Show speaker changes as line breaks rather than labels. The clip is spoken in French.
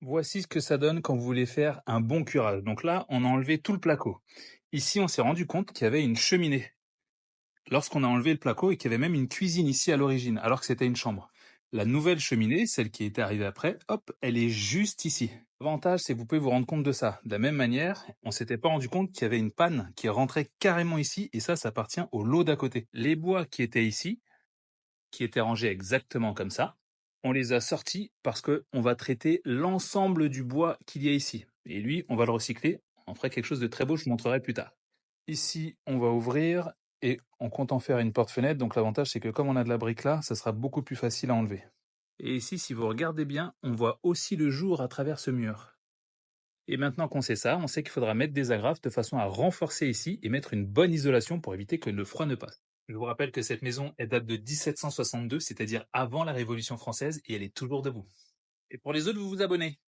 Voici ce que ça donne quand vous voulez faire un bon curage. Donc là, on a enlevé tout le placo. Ici, on s'est rendu compte qu'il y avait une cheminée. Lorsqu'on a enlevé le placo et qu'il y avait même une cuisine ici à l'origine, alors que c'était une chambre. La nouvelle cheminée, celle qui était arrivée après, hop, elle est juste ici. L'avantage, c'est que vous pouvez vous rendre compte de ça. De la même manière, on s'était pas rendu compte qu'il y avait une panne qui rentrait carrément ici, et ça appartient au lot d'à côté. Les bois qui étaient ici, qui étaient rangés exactement comme ça, on les a sortis parce que on va traiter l'ensemble du bois qu'il y a ici. Et lui, on va le recycler. On ferait quelque chose de très beau, je vous montrerai plus tard. Ici, on va ouvrir et on compte en faire une porte-fenêtre. Donc l'avantage, c'est que comme on a de la brique là, ça sera beaucoup plus facile à enlever. Et ici, si vous regardez bien, on voit aussi le jour à travers ce mur. Et maintenant qu'on sait ça, on sait qu'il faudra mettre des agrafes de façon à renforcer ici et mettre une bonne isolation pour éviter que le froid ne passe. Je vous rappelle que cette maison, elle date de 1762, c'est-à-dire avant la Révolution française, et elle est toujours debout. Et pour les autres, vous vous abonnez.